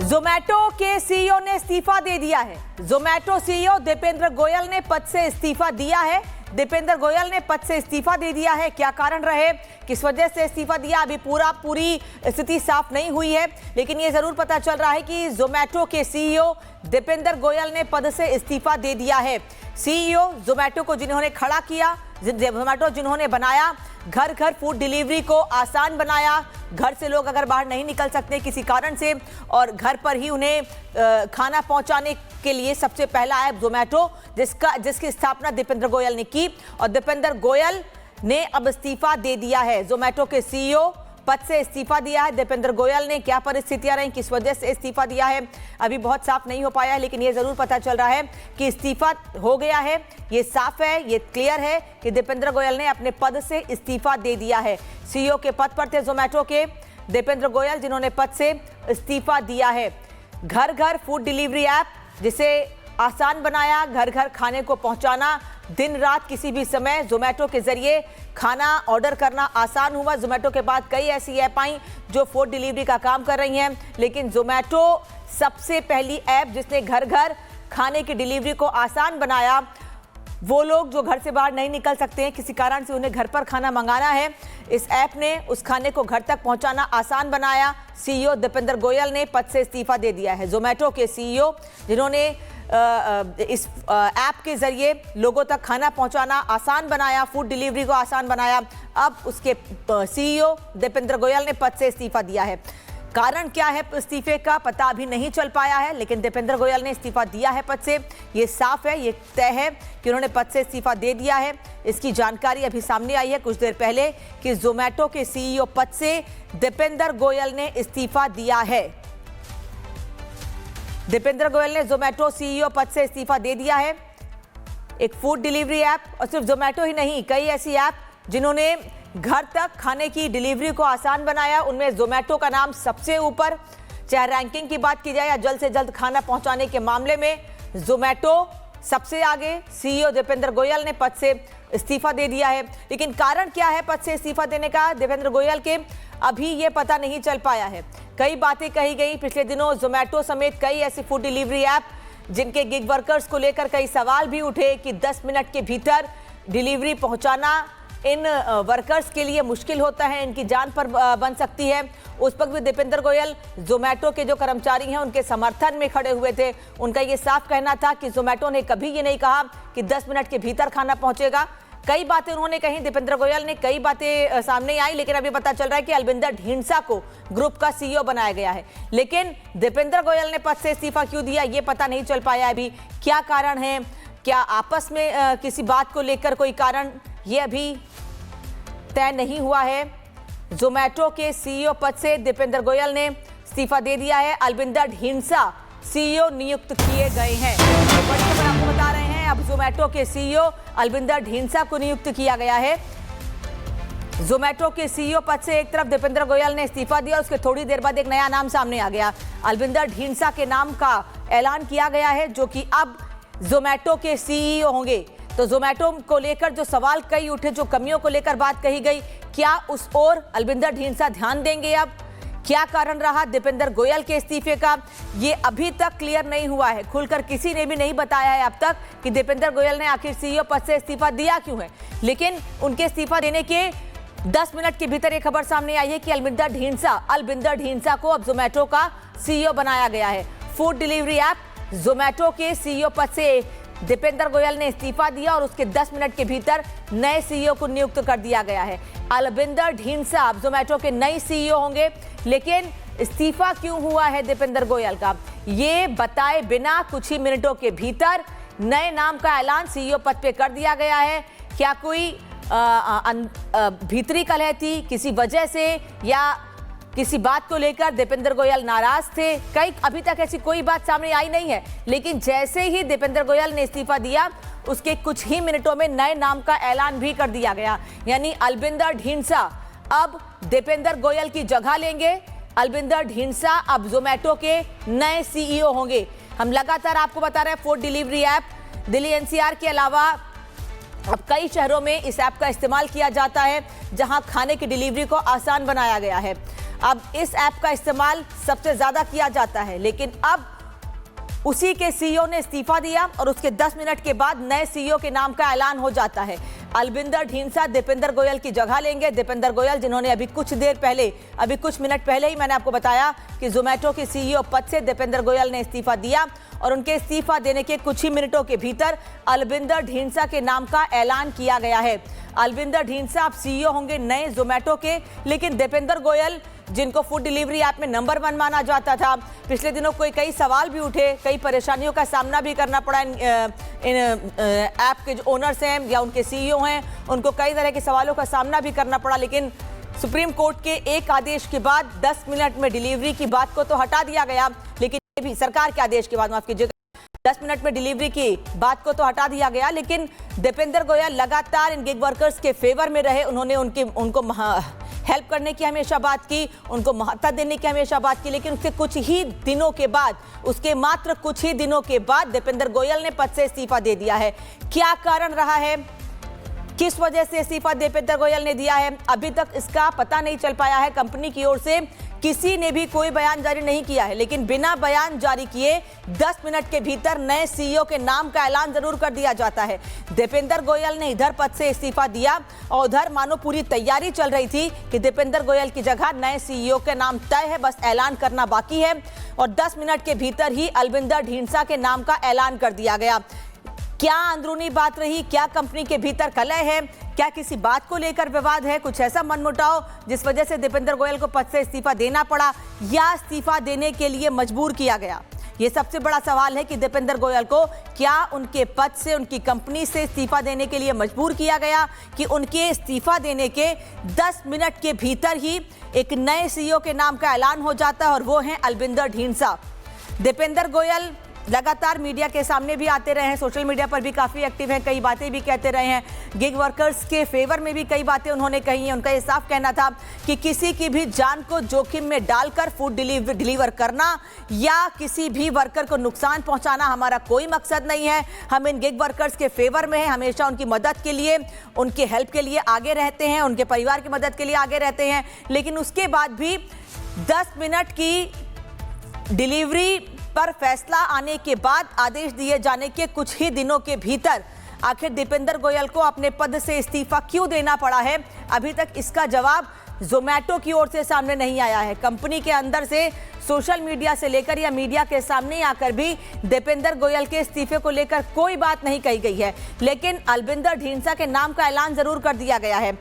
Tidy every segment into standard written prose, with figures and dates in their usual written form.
जोमैटो के सीईओ ने इस्तीफा दे दिया है। जोमैटो सीईओ दीपेंद्र गोयल ने पद से इस्तीफा दिया है। दीपेंद्र गोयल ने पद से इस्तीफा दे दिया है। क्या कारण रहे, किस वजह से इस्तीफा दिया, अभी पूरी स्थिति साफ नहीं हुई है, लेकिन ये जरूर पता चल रहा है कि जोमैटो के सीईओ दीपेंद्र गोयल ने पद से इस्तीफा दे दिया है। सीईओ जोमैटो को जिन्होंने खड़ा किया, जोमैटो जिन्होंने बनाया, घर घर फूड डिलीवरी को आसान बनाया, घर से लोग अगर बाहर नहीं निकल सकते किसी कारण से और घर पर ही उन्हें खाना पहुंचाने के लिए सबसे पहला ऐप जोमैटो, जिसकी स्थापना दीपेंद्र गोयल ने की, और दीपेंद्र गोयल ने अब इस्तीफा दे दिया है। जोमैटो के सीईओ पद से इस्तीफा दिया है दीपेंद्र गोयल ने। क्या परिस्थितियां रही, किस वजह से इस्तीफा दिया है, अभी बहुत साफ नहीं हो पाया है, लेकिन ये जरूर पता चल रहा है कि इस्तीफा हो गया है। ये साफ है, ये क्लियर है कि दीपेंद्र गोयल ने अपने पद से इस्तीफा दे दिया है। सीईओ के पद पर थे जोमैटो के दीपेंद्र गोयल, जिन्होंने पद से इस्तीफा दिया है। घर घर फूड डिलीवरी ऐप, जिसे आसान बनाया, घर घर खाने को पहुंचाना, दिन रात किसी भी समय जोमैटो के जरिए खाना ऑर्डर करना आसान हुआ। जोमैटो के बाद कई ऐसी ऐप आई जो फूड डिलीवरी का काम कर रही हैं, लेकिन जोमैटो सबसे पहली ऐप जिसने घर घर खाने की डिलीवरी को आसान बनाया। वो लोग जो घर से बाहर नहीं निकल सकते हैं, किसी कारण से उन्हें घर पर खाना मंगाना है, इस ऐप ने उस खाने को घर तक पहुंचाना आसान बनाया। सीईओ दीपेंद्र गोयल ने पद से इस्तीफा दे दिया है। जोमैटो के सीईओ जिन्होंने इस ऐप के जरिए लोगों तक खाना पहुंचाना आसान बनाया, फूड डिलीवरी को आसान बनाया, अब उसके सीईओ दीपेंद्र गोयल ने पद से इस्तीफा दिया है। कारण क्या है इस्तीफे का पता अभी नहीं चल पाया है, लेकिन दीपेंद्र गोयल ने इस्तीफा दिया है पद से। ये साफ है, ये तय है कि उन्होंने पद से इस्तीफा दे दिया है। इसकी जानकारी अभी सामने आई है कुछ देर पहले कि जोमैटो के सीईओ पद से दीपेंद्र गोयल ने इस्तीफा दिया है। दीपेंद्र गोयल ने जोमैटो सीईओ पद से इस्तीफा दे दिया है। एक फूड डिलीवरी ऐप, और सिर्फ जोमैटो ही नहीं, कई ऐसी ऐप जिन्होंने घर तक खाने की डिलीवरी को आसान बनाया, उनमें जोमैटो का नाम सबसे ऊपर। चाहे रैंकिंग की बात की जाए या जल्द से जल्द खाना पहुंचाने के मामले में जोमैटो सबसे आगे। सीईओ दीपेंद्र गोयल ने पद से इस्तीफा दे दिया है, लेकिन कारण क्या है पद से इस्तीफा देने का दीपेंद्र गोयल के, अभी ये पता नहीं चल पाया है। कई बातें कही गई पिछले दिनों, जोमैटो समेत कई ऐसी फूड डिलीवरी ऐप जिनके गिग वर्कर्स को लेकर कई सवाल भी उठे कि 10 मिनट के भीतर डिलीवरी पहुंचाना इन वर्कर्स के लिए मुश्किल होता है, इनकी जान पर बन सकती है। उस वक्त भी दीपेंद्र गोयल जोमैटो के जो कर्मचारी हैं उनके समर्थन में खड़े हुए थे। उनका ये साफ कहना था कि जोमैटो ने कभी ये नहीं कहा कि 10 मिनट के भीतर खाना पहुंचेगा। कई बातें उन्होंने कही, दीपेंद्र गोयल ने, कई बातें सामने आई, लेकिन अभी पता चल रहा है कि अलविंदर ढींडसा को ग्रुप का सीईओ बनाया गया है। लेकिन दीपेंद्र गोयल ने पद से इस्तीफा क्यों दिया, ये पता नहीं चल पाया अभी। क्या कारण है, क्या आपस में किसी बात को लेकर कोई कारण, ये अभी तय नहीं हुआ है। जोमैटो के सीईओ पद से दीपेंद्र गोयल ने इस्तीफा दे दिया है। अलविंदर ढींडसा सीईओ नियुक्त किए गए हैं। बड़ी खबर आपको बता रहे हैं, अब जोमैटो के सीईओ अलविंदर ढींडसा को नियुक्त किया गया है। जोमैटो के सीईओ पद से एक तरफ दीपेंद्र गोयल ने इस्तीफा दिया, उसके थोड़ी देर बाद एक नया नाम सामने आ गया। अलविंदर ढींडसा के नाम का ऐलान किया गया है, जो कि अब जोमैटो के सीईओ होंगे। तो जोमैटो को लेकर जो सवाल कई उठे, जो कमियों को लेकर बात कही गई, क्या उस ओर अलविंदर ढींडसा ध्यान देंगे? अब क्या कारण रहा दीपेंद्र गोयल के इस्तीफे का, ये अभी तक क्लियर नहीं हुआ है। खुलकर किसी ने भी नहीं बताया है अब तक कि दीपेंद्र गोयल ने आखिर सीईओ पद से इस्तीफा दिया क्यों है। लेकिन उनके इस्तीफा देने के 10 मिनट के भीतर एक खबर सामने आई है कि अलविंदर ढींडसा को अब जोमैटो का सीईओ बनाया गया है। फूड डिलीवरी ऐप जोमैटो के सीईओ पद से दीपेंद्र गोयल ने इस्तीफा दिया और उसके 10 मिनट के भीतर नए सीईओ को नियुक्त कर दिया गया है। अलविंदर ढींडसा अब जोमैटो के नए सीईओ होंगे, लेकिन इस्तीफा क्यों हुआ है दीपेंद्र गोयल का, ये बताए बिना कुछ ही मिनटों के भीतर नए नाम का ऐलान सीईओ पद पे कर दिया गया है। क्या कोई भीतरी कलह थी किसी वजह से, या किसी बात को लेकर दीपेंद्र गोयल नाराज थे? अभी तक ऐसी कोई बात सामने आई नहीं है, लेकिन जैसे ही दीपेंद्र गोयल ने इस्तीफा दिया, उसके कुछ ही मिनटों में नए नाम का ऐलान भी कर दिया गया। यानी अलविंदर ढींडसा अब दीपेंद्र गोयल की जगह लेंगे। अलविंदर ढींडसा अब जोमैटो के नए सीईओ होंगे। हम लगातार आपको बता रहे हैं, food delivery app Delhi NCR के अलावा अब कई शहरों में इस ऐप का इस्तेमाल किया जाता है, जहां खाने की डिलीवरी को आसान बनाया गया है। अब इस ऐप का इस्तेमाल सबसे ज्यादा किया जाता है, लेकिन अब उसी के सीईओ ने इस्तीफा दिया और उसके 10 मिनट के बाद नए सीईओ के नाम का ऐलान हो जाता है। अलविंदर ढींसा दीपेंद्र गोयल की जगह लेंगे। दीपेंद्र गोयल, जिन्होंने अभी कुछ मिनट पहले ही मैंने आपको बताया कि जोमेटो के सीईओ पद से दीपेंद्र गोयल ने इस्तीफा दिया और उनके इस्तीफा देने के कुछ ही मिनटों के भीतर अलविंदर ढींसा के नाम का ऐलान किया गया है। अलविंदर ढींसा अब सीईओ होंगे नए जोमेटो के, लेकिन दीपेंद्र गोयल, जिनको फूड डिलीवरी ऐप में नंबर 1 माना जाता था, पिछले दिनों कई सवाल भी उठे, कई परेशानियों का सामना भी करना पड़ा इन ऐप के जो ओनर्स हैं या उनके सीईओ हैं, उनको कई तरह के सवालों का सामना भी करना पड़ा। लेकिन सुप्रीम कोर्ट के एक आदेश के बाद 10 मिनट में डिलीवरी की बात को तो हटा दिया गया, लेकिन ये भी सरकार के आदेश के बाद, माफ कीजिएगा, 10 मिनट में डिलीवरी की बात को तो हटा दिया गया, लेकिन दीपेंद्र गोयल लगातार इन गिग वर्कर्स के फेवर में रहे। उन्होंने उनको हेल्प करने की हमेशा बात की, उनको महत्ता देने की हमेशा बात की, लेकिन उसके मात्र कुछ ही दिनों के बाद दीपेंद्र गोयल ने पद से इस्तीफा दे दिया है। क्या कारण रहा है, किस वजह से इस्तीफा दीपेंद्र गोयल ने दिया है, अभी तक इसका पता नहीं चल पाया है। कंपनी की ओर से किसी ने भी कोई बयान जारी नहीं किया है, लेकिन बिना बयान जारी किए 10 मिनट के भीतर नए सीईओ के नाम का ऐलान जरूर कर दिया जाता है। दीपेंद्र गोयल ने इधर पद से इस्तीफा दिया और उधर मानो पूरी तैयारी चल रही थी कि दीपेंद्र गोयल की जगह नए सीईओ के नाम तय है, बस ऐलान करना बाकी है और 10 मिनट के भीतर ही अलविंदर ढींसा के नाम का ऐलान कर दिया गया। क्या अंदरूनी बात रही, क्या कंपनी के भीतर कलह है, क्या किसी बात को लेकर विवाद है, कुछ ऐसा मनमुटाव जिस वजह से दीपेंद्र गोयल को पद से इस्तीफा देना पड़ा या इस्तीफा देने के लिए मजबूर किया गया? ये सबसे बड़ा सवाल है कि दीपेंद्र गोयल को क्या उनके पद से, उनकी कंपनी से इस्तीफा देने के लिए मजबूर किया गया कि उनके इस्तीफा देने के 10 मिनट के भीतर ही एक नए सीईओ के नाम का ऐलान हो जाता है और वो हैं अलविंदर ढींसा। दीपेंद्र गोयल लगातार मीडिया के सामने भी आते रहे हैं, सोशल मीडिया पर भी काफ़ी एक्टिव हैं, कई बातें भी कहते रहे हैं, गिग वर्कर्स के फेवर में भी कई बातें उन्होंने कही हैं। उनका ये साफ कहना था कि किसी की भी जान को जोखिम में डालकर फूड डिलीवर करना या किसी भी वर्कर को नुकसान पहुंचाना हमारा कोई मकसद नहीं है। हम इन गिग वर्कर्स के फेवर में हैं, हमेशा उनकी मदद के लिए, उनके हेल्प के लिए आगे रहते हैं, उनके परिवार की मदद के लिए आगे रहते हैं, लेकिन उसके बाद भी 10 मिनट की डिलीवरी पर फैसला आने के बाद आदेश दिए जाने के कुछ ही दिनों के भीतर आखिर दीपेंद्र गोयल को अपने पद से इस्तीफा क्यों देना पड़ा है, अभी तक इसका जवाब जोमेटो की ओर से सामने नहीं आया है। कंपनी के अंदर से सोशल मीडिया से लेकर या मीडिया के सामने आकर भी दीपेंद्र गोयल के इस्तीफे को लेकर कोई बात नहीं कही गई है, लेकिन अलविंदर ढींसा के नाम का ऐलान जरूर कर दिया गया है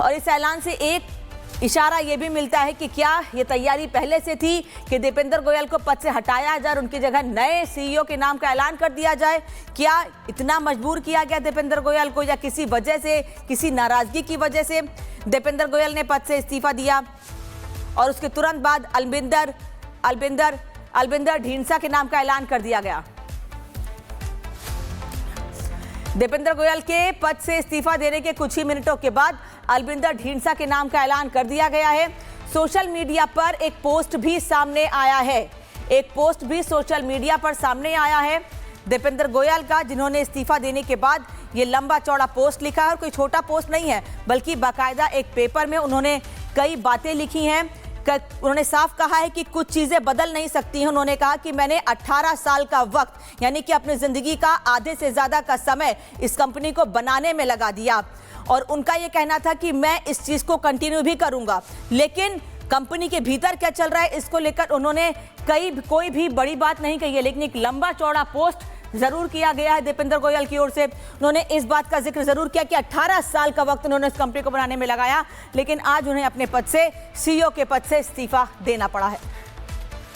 और इस ऐलान से एक इशारा यह भी मिलता है कि क्या ये तैयारी पहले से थी कि दीपेंद्र गोयल को पद से हटाया जाए और उनकी जगह नए सीईओ के नाम का ऐलान कर दिया जाए? क्या इतना मजबूर किया गया दीपेंद्र गोयल को या किसी वजह से, किसी नाराजगी की वजह से दीपेंद्र गोयल ने पद से इस्तीफा दिया और उसके तुरंत बाद अलविंदर ढींसा के नाम का ऐलान कर दिया गया? दीपेंद्र गोयल के पद से इस्तीफा देने के कुछ ही मिनटों के बाद अलविंदर ढींसा के नाम का ऐलान कर दिया गया है। सोशल मीडिया पर एक पोस्ट भी सामने आया है, दीपेंद्र गोयल का, जिन्होंने इस्तीफा देने के बाद ये लंबा चौड़ा पोस्ट लिखा है और कोई छोटा पोस्ट नहीं है, बल्कि बाकायदा एक पेपर में उन्होंने कई बातें लिखी हैं। उन्होंने साफ कहा है कि कुछ चीज़ें बदल नहीं सकती हैं। उन्होंने कहा कि मैंने 18 साल का वक्त, यानी कि अपनी ज़िंदगी का आधे से ज़्यादा का समय इस कंपनी को बनाने में लगा दिया और उनका ये कहना था कि मैं इस चीज़ को कंटिन्यू भी करूँगा, लेकिन कंपनी के भीतर क्या चल रहा है इसको लेकर उन्होंने कोई भी बड़ी बात नहीं कही है, लेकिन एक लंबा चौड़ा पोस्ट जरूर किया गया है दीपेंद्र गोयल की ओर से। उन्होंने इस बात का जिक्र जरूर किया कि 18 साल का वक्त उन्होंने इस कंपनी को बनाने में लगाया, लेकिन आज उन्हें अपने पद से, सीईओ के पद से इस्तीफा देना पड़ा है।